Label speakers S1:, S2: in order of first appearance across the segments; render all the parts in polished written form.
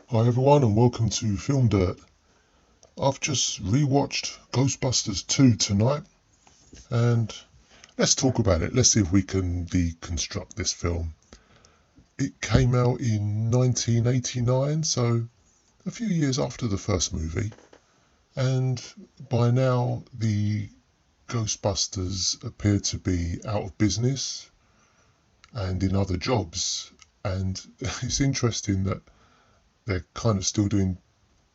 S1: Hi everyone and welcome to FilmDirt. I've just rewatched Ghostbusters 2 tonight and let's talk about it. Let's see if we can deconstruct this film. It came out in 1989, so a few years after the first movie, and by now the Ghostbusters appear to be out of business and in other jobs, and it's interesting that they're kind of still doing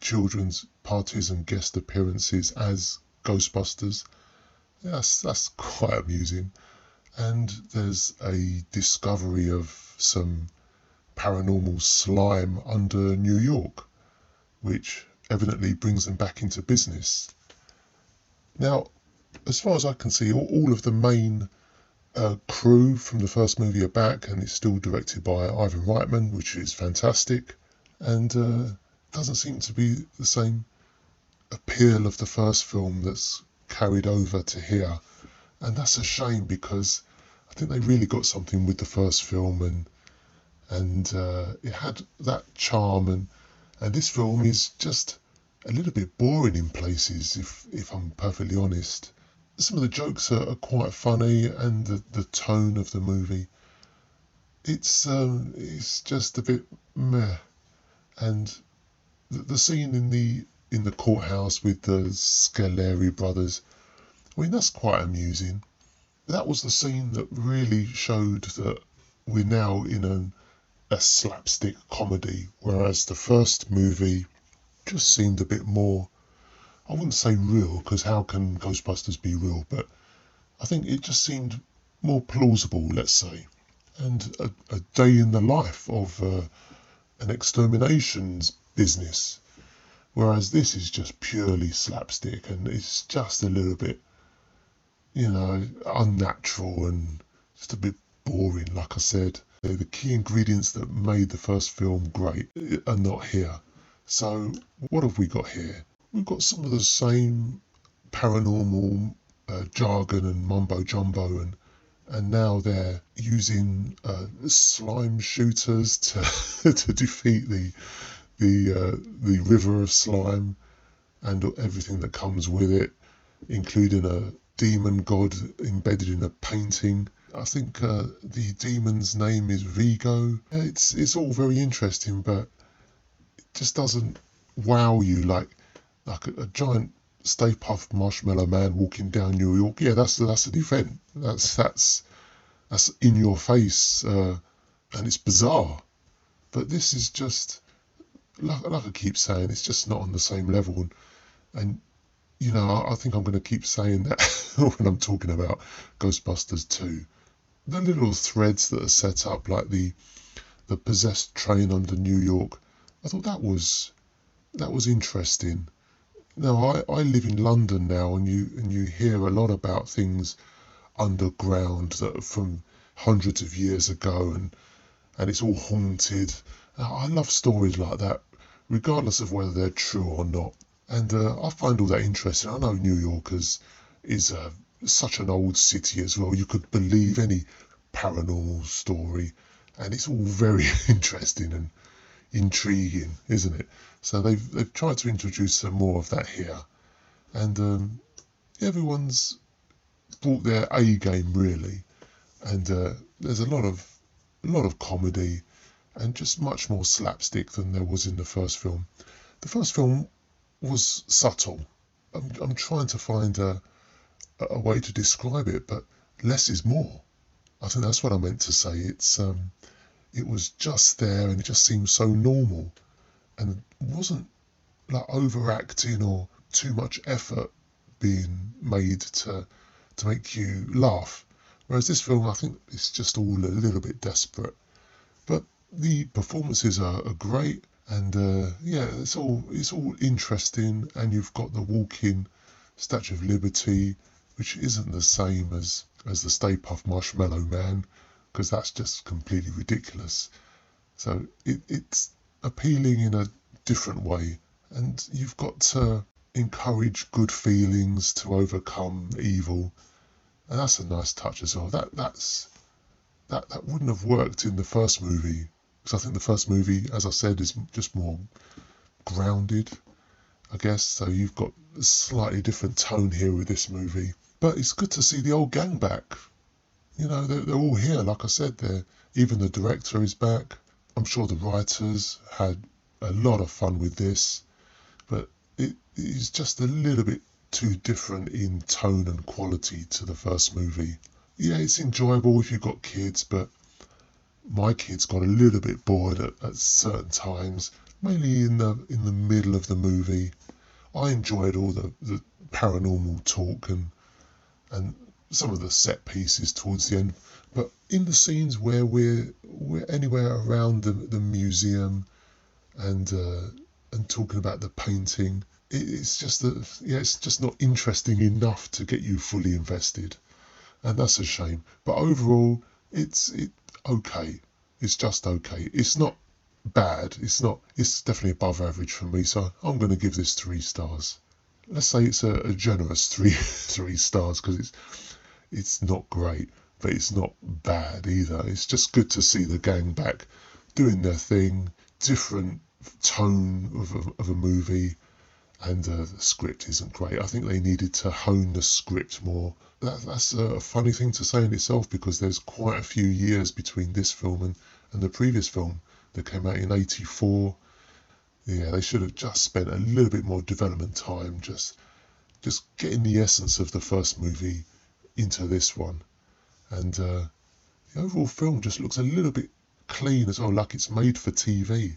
S1: children's parties and guest appearances as Ghostbusters. That's quite amusing. And there's a discovery of some paranormal slime under New York, which evidently brings them back into business. Now, as far as I can see, all of the main crew from the first movie are back, and it's still directed by Ivan Reitman, which is fantastic. And doesn't seem to be the same appeal of the first film that's carried over to here, and that's a shame because I think they really got something with the first film, and it had that charm, and this film is just a little bit boring in places, if I'm perfectly honest. Some of the jokes are quite funny, and the tone of the movie, it's just a bit meh. And the scene in the courthouse with the Scaleri brothers, I mean, that's quite amusing. That was the scene that really showed that we're now in a slapstick comedy, whereas the first movie just seemed a bit more, I wouldn't say real, because how can Ghostbusters be real, but I think it just seemed more plausible, let's say, and a day in the life of an exterminations business. Whereas this is just purely slapstick, and it's just a little bit, unnatural and just a bit boring. Like I said, the key ingredients that made the first film great are not here. So what have we got here? We've got some of the same paranormal jargon and mumbo jumbo, and now they're using slime shooters to to defeat the river of slime and everything that comes with it, including a demon god embedded in a painting. I think the demon's name is Vigo. It's all very interesting, but it just doesn't wow you like a giant Stay Puft Marshmallow Man walking down New York. Yeah, that's an event. That's in your face, and it's bizarre. But this is just, like I keep saying, it's just not on the same level. And I think I'm going to keep saying that when I'm talking about Ghostbusters 2. The little threads that are set up, like the possessed train under New York, I thought that was interesting. Now I live in London now, and you hear a lot about things underground that are from hundreds of years ago, and it's all haunted. I love stories like that, regardless of whether they're true or not. And I find all that interesting. I know New York is such an old city as well. You could believe any paranormal story, and it's all very interesting and intriguing, isn't it? So they've tried to introduce some more of that here, and everyone's brought their A game really, and there's a lot of comedy and just much more slapstick than there was in the first film. The first film was subtle. I'm trying to find a way to describe it, but less is more. I think that's what I meant to say. It was just there, and it just seemed so normal, and it wasn't like overacting or too much effort being made to make you laugh. Whereas this film, I think it's just all a little bit desperate. But the performances are great, and yeah, it's all interesting. And you've got the walking Statue of Liberty, which isn't the same as the Stay Puft Marshmallow Man, because that's just completely ridiculous. So it's appealing in a different way, and you've got to encourage good feelings to overcome evil, and that's a nice touch as well. That wouldn't have worked in the first movie Because I think the first movie, as I said, is just more grounded, I guess. So you've got a slightly different tone here with this movie. But it's good to see the old gang back. You know, they're all here. Like I said, even the director is back. I'm sure the writers had a lot of fun with this. But it is just a little bit too different in tone and quality to the first movie. Yeah, it's enjoyable if you've got kids, but my kids got a little bit bored at certain times, mainly in the middle of the movie. I enjoyed all the paranormal talk and some of the set pieces towards the end, but in the scenes where we're anywhere around the museum and talking about the painting, it's just it's just not interesting enough to get you fully invested, and that's a shame. But overall, it's okay. It's just okay. It's not bad. It's definitely above average for me. So I'm going to give this 3 stars. Let's say it's a generous three stars, because it's not great, but it's not bad either. It's just good to see the gang back doing their thing, different tone of a movie, and the script isn't great. I think they needed to hone the script more. That's a funny thing to say in itself, because there's quite a few years between this film and the previous film that came out in '84. Yeah, they should have just spent a little bit more development time just getting the essence of the first movie into this one. And the overall film just looks a little bit clean as well, like it's made for TV.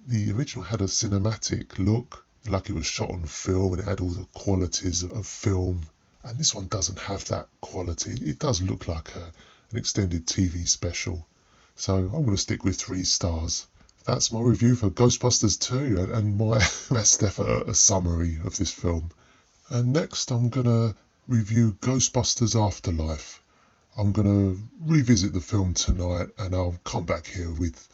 S1: The original had a cinematic look, like it was shot on film, and it had all the qualities of film. And this one doesn't have that quality. It does look like an extended TV special. So I'm going to stick with 3 stars. That's my review for Ghostbusters 2 and my best effort, a summary of this film. And next I'm going to review Ghostbusters Afterlife. I'm going to revisit the film tonight, and I'll come back here with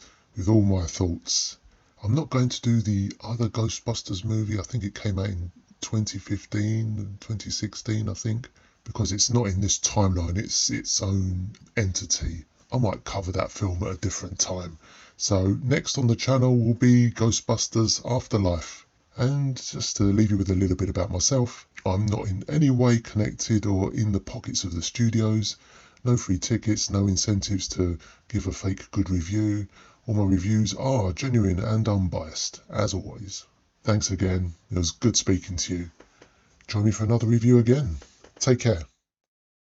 S1: all my thoughts. I'm not going to do the other Ghostbusters movie. I think it came out in 2015, 2016, I think, because it's not in this timeline. It's its own entity. I might cover that film at a different time. So next on the channel will be Ghostbusters Afterlife. And just to leave you with a little bit about myself, I'm not in any way connected or in the pockets of the studios. No free tickets, no incentives to give a fake good review. All my reviews are genuine and unbiased, as always. Thanks again. It was good speaking to you. Join me for another review again. Take care.